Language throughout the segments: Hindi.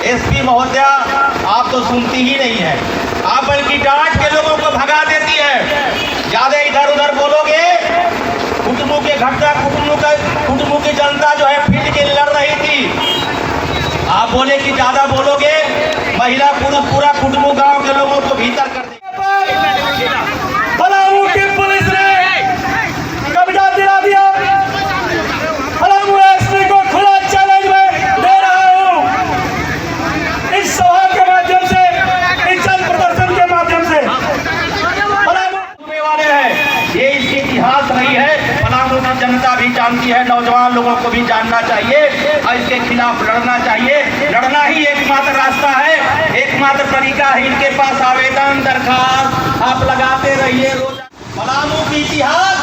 एसपी महोदया आप तो सुनती ही नहीं है, आप बल्कि डांट के लोगों को भगा देती है। ज्यादा इधर उधर बोलोगे, कुटुंबों के घटना कुटुंबों की जनता जो है फिट के लड़ रही थी। आप बोले कि ज्यादा बोलोगे, महिला पुरुष पूरा कुटुंबों गांव के लोगों को भीतर कर देगी। पलामू की पुलिस ने कब्जा दिला दिया। पलामू एसपी को खुला चैलेंज में दे रहा हूं, इस सभा के माध्यम से, इस जन प्रदर्शन के माध्यम से। पलामू वाले हैं, ये इसकी इतिहास रही है, पलामू की जनता भी जानती है, नौजवान लोगों को भी जानना चाहिए और इसके खिलाफ लड़ना चाहिए। लड़ना ही एकमात्र रास्ता है, एकमात्र तरीका है। इनके पास आवेदन दरखास्त आप लगाते रहिए रोज। पलामू की इतिहास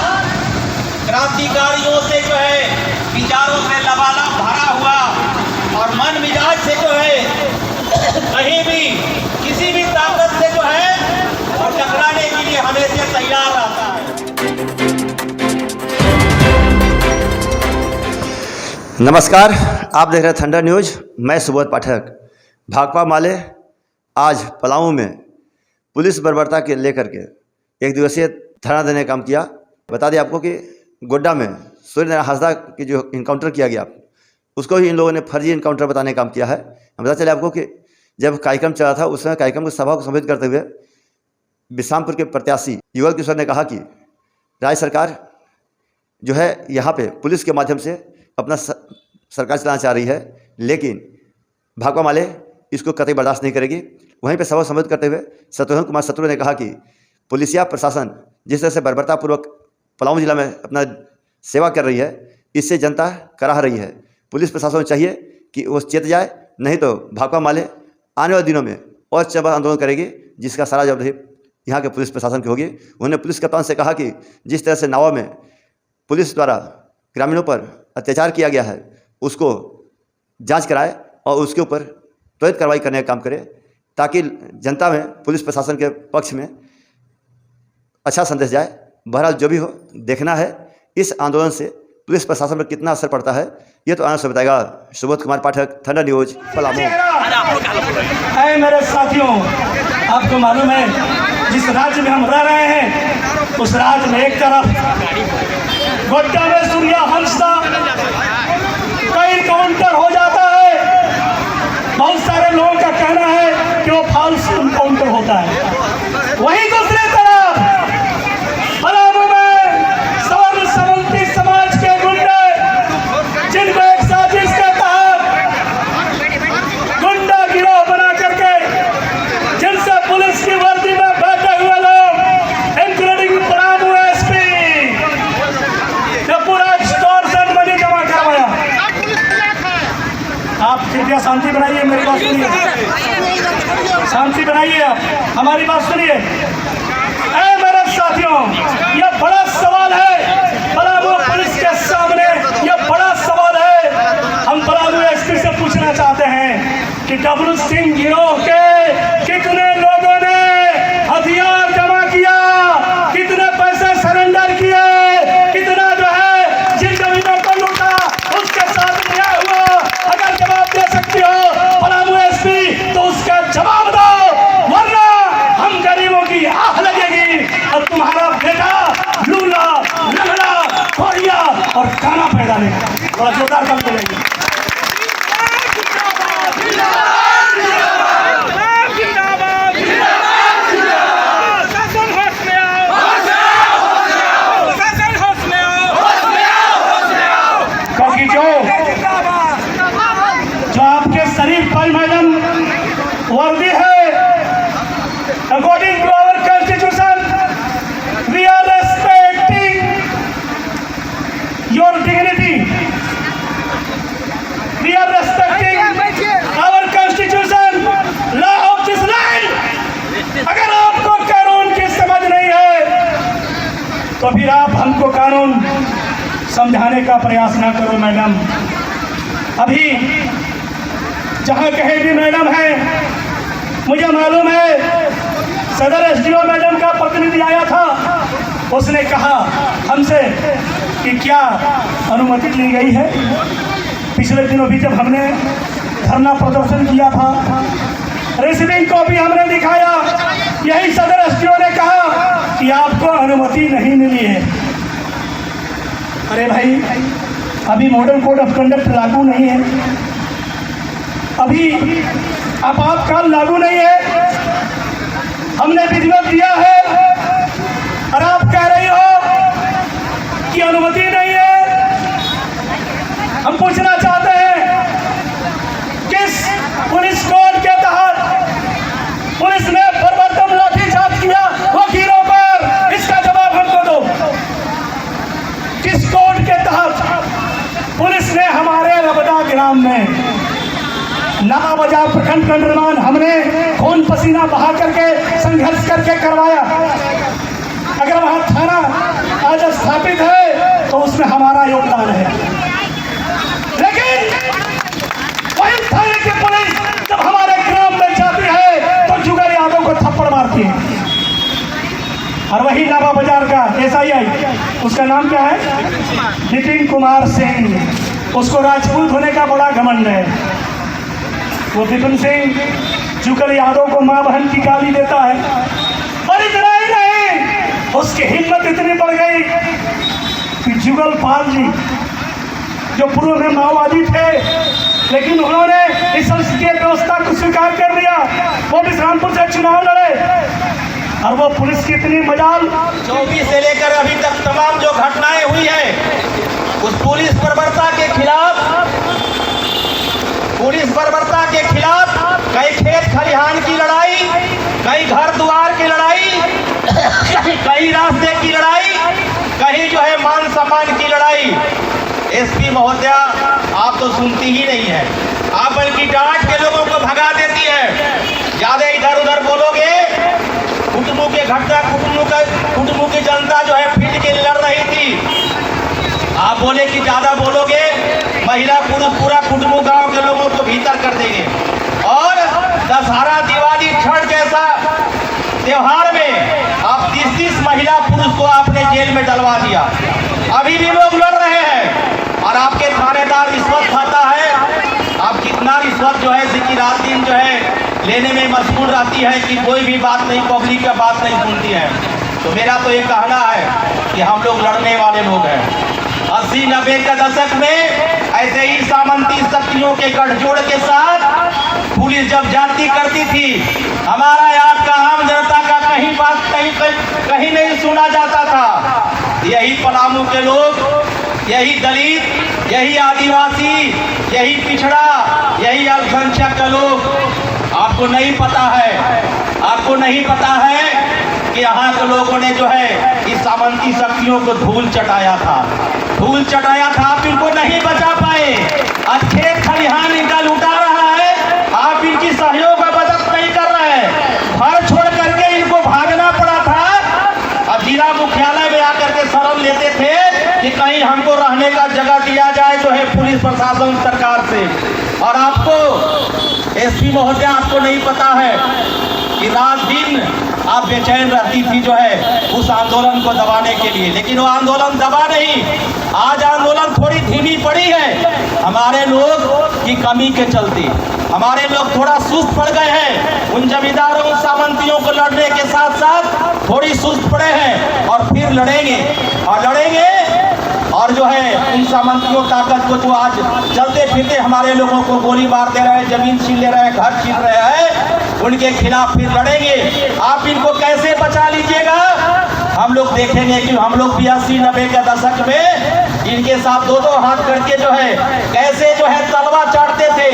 क्रांतिकारियों से जो है विचारों से लबालब भरा हुआ और मन मिजाज से जो है कहीं भी किसी भी ताकत से जो है वो टकराने के लिए हमेशा तैयार रहता है। नमस्कार, आप देख रहे हैं थंडर न्यूज। मैं सुबोध पाठक। भाकपा माले आज पलामू में पुलिस बर्बरता के लेकर के एक दिवसीय धरना देने का काम किया। बता दें आपको कि गोड्डा में सूर्य नारायण हांसदा की जो इनकाउंटर किया गया, उसको ही इन लोगों ने फर्जी इनकाउंटर बताने का काम किया है। हम बता चले आपको कि जब कार्यक्रम चला था, उस समय कार्यक्रम को सभा को संबोधित करते हुए बिस्रामपुर के प्रत्याशी युगल किशोर ने कहा कि राज्य सरकार जो है यहाँ पे पुलिस के माध्यम से अपना सरकार चलाना चाह रही है, लेकिन भाकपा माले इसको कतई बर्दाश्त नहीं करेगी। वहीं पे सभा को संबोधित करते हुए शत्रुघ्न कुमार शत्रु ने कहा कि पुलिसिया प्रशासन जिस तरह से बर्बरतापूर्वक पलामू जिला में अपना सेवा कर रही है, इससे जनता कराह रही है। पुलिस प्रशासन को चाहिए कि वो चेत जाए, नहीं तो भाकपा माले आने वाले दिनों में और चबा आंदोलन करेगी, जिसका सारा जवाबदेही यहाँ के पुलिस प्रशासन की होगी। उन्होंने पुलिस कप्तान से कहा कि जिस तरह से नावा में पुलिस द्वारा ग्रामीणों पर अत्याचार किया गया है, उसको जांच कराए और उसके ऊपर त्वरित कार्रवाई करने का काम करे, ताकि जनता में पुलिस प्रशासन के पक्ष में अच्छा संदेश जाए। बहरहाल जो भी हो, देखना है इस आंदोलन से पुलिस प्रशासन पर कितना असर पड़ता है, ये तो आने से बताएगा। Subodh Kumar Pathak, thunder news, Palamu. ऐ मेरे साथियों, आपको मालूम है जिस राज्य में हम रह रहे हैं, उस राज्य में एक तरफ गोड्डा में सूर्य हांसदा कई काउंटर हो जाता है। बहुत सारे लोगों का कहना है कि वो फॉल्स काउंटर होता है। वहीं दूसरी तरफ पलामू में सवर्ण समन्ती समाज के गुंडे, जिनको एक साजिश के तहत गुंडा गिरोह बना करके, जिनसे पुलिस की वर्दी में बैठे हुए लोग, इंक्लूडिंग पलामू एसपी, ने पूरा एक्सटॉर्शन मनी जमा करवाया। आप कृपया शांति बनाइए, मेरी बात सुनिए, शांति बनाइए, आप हमारी बात सुनिए। ऐ मेरे साथियों, यह बड़ा सवाल है पलामू पुलिस के सामने, यह बड़ा सवाल है। हम पलामू एसपी से पूछना चाहते हैं कि डब्लू सिंह गिरोह के कितने लोगों ने हथियार जमा किया, कितने पैसे सरेंडर किए, कितना जो है जिन जमीनों को लूटा उसके साथ क्या हुआ। अगर जवाब दे सकती हो पलामू एसपी, तो उसका जवाब दो, वरना हम गरीबों की आह लगेगी और तुम्हारा बेटा लूला, लंगड़ा, खोरिया और काना पैदा लेगा। थोड़ा जोरदार काम करेंगे। क्योंकि जो आपके शरीर पर मैडम वर्दी है, according to our constitution we are respecting your dignity, we are respecting our constitution, law of this land. अगर आपको कानून की समझ नहीं है तो फिर आप हमको कानून समझाने का प्रयास ना करो। मैडम, अभी जहाँ कहीं भी मैडम है, मुझे मालूम है सदर एसडीओ मैडम का प्रतिनिधि आया था, उसने कहा हमसे कि क्या अनुमति ली गई है। पिछले दिनों भी जब हमने धरना प्रदर्शन किया था। रिसीविंग कॉपी हमने दिखाया, यही सदर एसडीओ ने कहा कि आपको अनुमति नहीं मिली है। अरे भाई, अभी मॉडल कोड ऑफ कंडक्ट लागू नहीं है, अभी आपातकाल लागू नहीं है, हमने विधिवत दिया है और आप कह रही हो कि अनुमति नहीं है। हम पूछना चाहते हैं, किस पुलिस कोड के तहत पुलिस ने बर्बरदम लाठीचार्ज किया वकीलों पर? इसका जवाब हमको दो। किस कोड के तहत पुलिस ने हमारे रबदा ग्राम में नवा बाजार प्रखंड का निर्माण हमने खून पसीना बहा करके संघर्ष करके करवाया? अगर वहां थाना आज स्थापित है तो उसमें हमारा योगदान है, लेकिन वही थाने की पुलिस जब हमारे ग्राम में जाती है तो जुगर यादव को थप्पड़ मारती है। और वही नवा बाजार का SII, उसका नाम क्या है? नितिन कुमार सिंह। उसको राजपूत होने का बड़ा घमंड है। वो विपिन सिंह जुगल यादव को मां बहन की गाली देता है। और इतना ही नहीं, उसकी हिम्मत इतनी बढ़ गई कि जुगल पाल जी, जो पूर्व में माओवादी थे, लेकिन उन्होंने इस संसदीय व्यवस्था को स्वीकार कर लिया, वो विश्रामपुर से चुनाव लड़े। और वो पुलिस की इतनी मजाल, 24 से लेकर अभी तक तमाम जो घटनाएं हुई है, उस पुलिस बर्बरता के खिलाफ कई खेत खलिहान की लड़ाई, कई घर द्वार की लड़ाई, कई रास्ते की लड़ाई, कहीं जो है मान सम्मान की लड़ाई। SP महोदया, आप तो सुनती ही नहीं है, आप बल्कि डांट के लोगों को भगा देती है। ज्यादा इधर उधर बोलोगे, कुटुंबों के घटना कुटुंबों की जनता जो है फिट के लड़ रही थी। आप बोले कि ज्यादा बोलोगे, महिला पुरुष पूरा कुटुंबों गांव के लोगों को भीतर कर देंगे। और दशहरा, दिवाली, छठ जैसा त्योहार में आप 30 महिला पुरुष को आपने जेल में डलवा दिया। अभी भी लोग लड़ रहे हैं और आपके थानेदार रिश्वत खाता है। आप कितना रिश्वत जो है कि रात दिन जो है लेने में मशगूल रहती है कि कोई भी बात नहीं, पब्लिक का बात नहीं सुनती है। तो मेरा तो ये कहना है कि हम लोग लड़ने वाले लोग हैं। 80-90 के दशक में ऐसे ही सामंती शक्तियों के गठजोड़ के साथ पुलिस जब जाती करती थी, हमारा आपका आम जनता का कहीं बात कहीं नहीं सुना जाता था। यही पलामू के लोग, यही दलित, यही आदिवासी, यही पिछड़ा, यही अल्पसंख्यक के लोग, आपको नहीं पता है कि यहाँ के लोगों ने जो है इस सामंती शक्तियों को धूल चटाया था। आप इनको नहीं बचा पाए। आज खेत खलिहान इनका लूटा रहा है, आप इनकी सहयोग का मदद नहीं कर रहे हैं। घर छोड़ करके इनको भागना पड़ा था। अब जिला मुख्यालय में आकर के शरण लेते थे कि कहीं हमको रहने का जगह दिया जाए जो है पुलिस प्रशासन सरकार से। और आपको SP महोदया, आपको नहीं पता है कि रात दिन आप बेचैन रहती थी जो है उस आंदोलन को दबाने के लिए, लेकिन वो आंदोलन दबा नहीं। आज आंदोलन थोड़ी धीमी पड़ी है हमारे लोग की कमी के चलते। हमारे लोग थोड़ा सुस्त पड़ गए हैं। उन जमींदारों, उन सामंतियों को लड़ने के साथ साथ थोड़ी सुस्त पड़े हैं और फिर लड़ेंगे और जो है उन सामंतियों ताकत को जो आज चलते फिरते हमारे लोगों को गोली मार दे रहे हैं, जमीन छीन ले रहे हैं, घर छीन रहे हैं, उनके खिलाफ फिर लड़ेंगे। आप इनको कैसे बचा लीजिएगा? हम लोग देखेंगे कि हम लोग 80-90 के दशक में इनके साथ दो हाथ करके जो है कैसे जो है तलवा चाटते थे,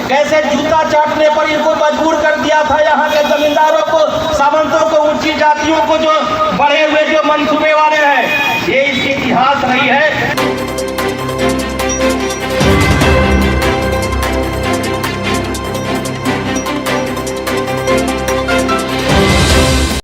कैसे जूता चाटने पर इनको मजबूर कर दिया था। यहाँ के जमींदारों को, सामंतों को, ऊंची जातियों को जो